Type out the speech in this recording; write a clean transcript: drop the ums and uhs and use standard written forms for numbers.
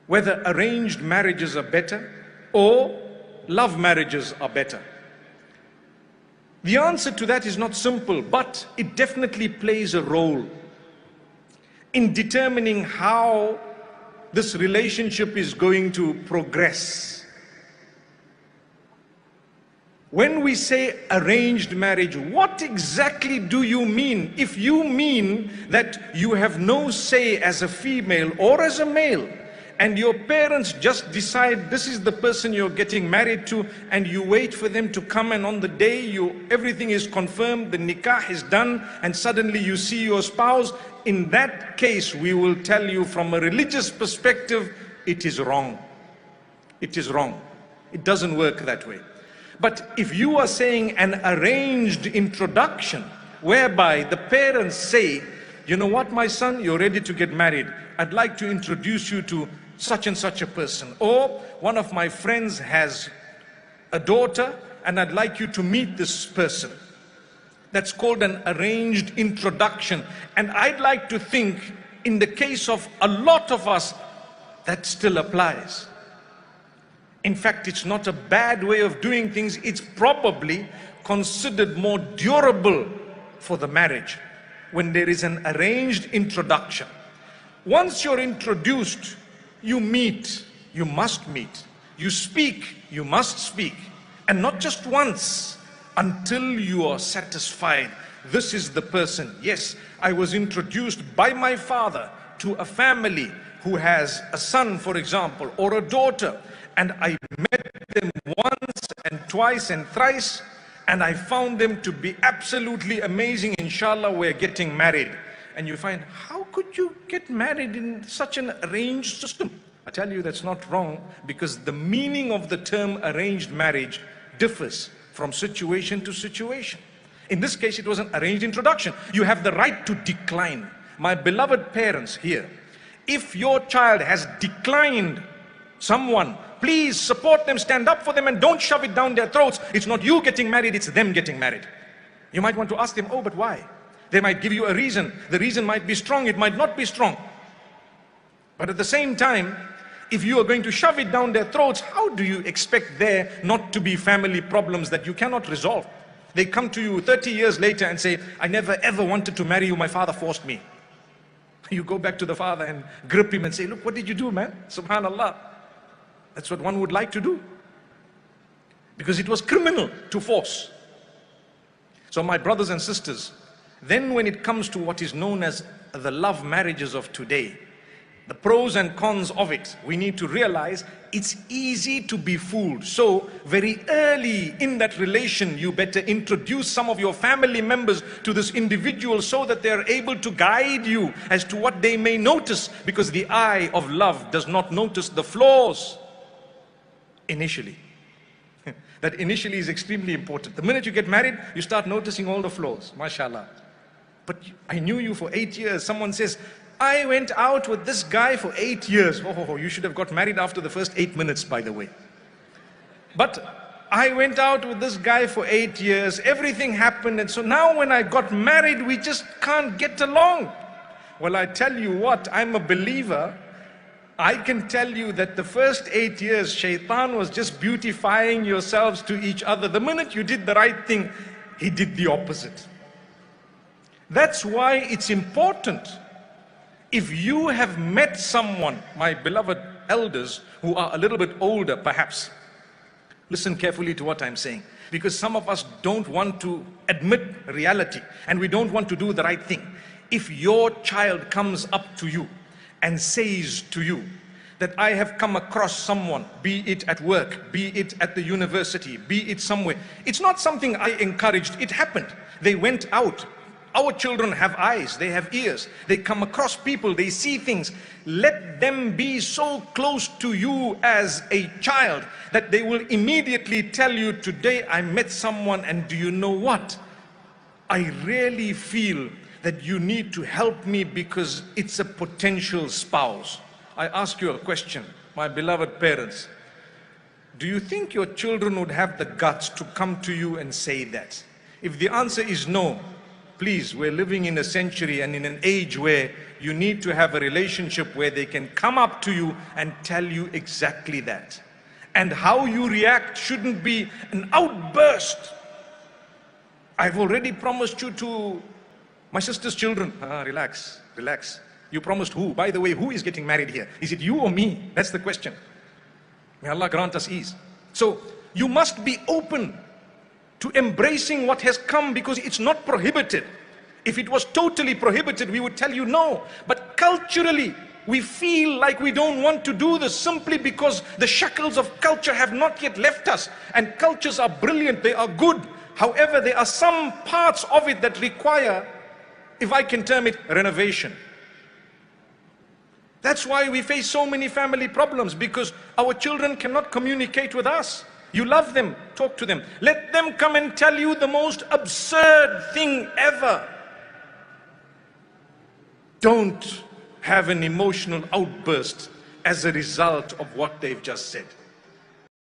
whether arranged marriages are better or love marriages are better. The answer to that is not simple, but it definitely plays a role in determining how this relationship is going to progress. When we say arranged marriage, what exactly do you mean? If you mean that you have no say as a female or as a male, and your parents just decide this is the person you're getting married to, and you wait for them to come, and on the day everything is confirmed, the nikah is done, and suddenly you see your spouse, in that case we will tell you from a religious perspective, it is wrong. It is wrong. It doesn't work that way. But if you are saying an arranged introduction, whereby the parents say, you know what, my son, you're ready to get married. I'd like to introduce you to such and such a person. Or one of my friends has a daughter and I'd like you to meet this person. That's called an arranged introduction. And I'd like to think in the case of a lot of us, that still applies. In fact, it's not a bad way of doing things. It's probably considered more durable for the marriage when there is an arranged introduction. Once you're introduced, you meet, you must meet. You speak, you must speak. And not just once, until you are satisfied. This is the person. Yes, I was introduced by my father to a family who has a son, for example, or a daughter. And I met them once and twice and thrice, and I found them to be absolutely amazing. Inshallah, we're getting married. And you find, how could you get married in such an arranged system? I tell you that's not wrong, because the meaning of the term arranged marriage differs from situation to situation. In this case, it was an arranged introduction. You have the right to decline. My beloved parents here, if your child has declined someone, please support them, stand up for them, and don't shove it down their throats. It's not you getting married, it's them getting married. You might want to ask them, oh, but why? They might give you a reason. The reason might be strong, it might not be strong. But at the same time, if you are going to shove it down their throats, how do you expect there not to be family problems that you cannot resolve? They come to you 30 years later and say, I never ever wanted to marry you, my father forced me. You go back to the father and grip him and say, look, what did you do, man? Subhanallah. That's what one would like to do. Because it was criminal to force. So my brothers and sisters, then when it comes to what is known as the love marriages of today, the pros and cons of it, we need to realize it's easy to be fooled. So very early in that relation, you better introduce some of your family members to this individual so that they are able to guide you as to what they may notice, because the eye of love does not notice the flaws initially. That initially is extremely important. The minute you get married, you start noticing all the flaws, mashallah. But I knew you for 8 years. Someone says, I went out with this guy for 8 years. Oh, you should have got married after the first 8 minutes, by the way. But I went out with this guy for 8 years. Everything happened. And so now when I got married, we just can't get along. Well, I tell you what, I'm a believer. I can tell you that the first 8 years, Shaitan was just beautifying yourselves to each other. The minute you did the right thing, he did the opposite. That's why it's important. If you have met someone, my beloved elders, who are a little bit older perhaps, listen carefully to what I'm saying, because some of us don't want to admit reality and we don't want to do the right thing. If your child comes up to you and says to you that I have come across someone, be it at work, be it at the university, be it somewhere, it's not something I encouraged, it happened. They went out. Our children have eyes, they have ears, they come across people, they see things. Let them be so close to you as a child that they will immediately tell you, today I met someone and do you know what? I really feel that you need to help me because it's a potential spouse. I ask you a question, my beloved parents. Do you think your children would have the guts to come to you and say that? If the answer is no, please, we're living in a century and in an age where you need to have a relationship where they can come up to you and tell you exactly that. And how you react shouldn't be an outburst. I've already promised you to my sister's children. Relax, relax. You promised who? By the way, who is getting married here? Is it you or me? That's the question. May Allah grant us ease. So you must be open to embracing what has come, because it's not prohibited. If it was totally prohibited, we would tell you no. But culturally, we feel like we don't want to do this simply because the shackles of culture have not yet left us. And cultures are brilliant, they are good. However, there are some parts of it that require, if I can term it, renovation. That's why we face so many family problems, because our children cannot communicate with us. You love them, talk to them. Let them come and tell you the most absurd thing ever. Don't have an emotional outburst as a result of what they've just said.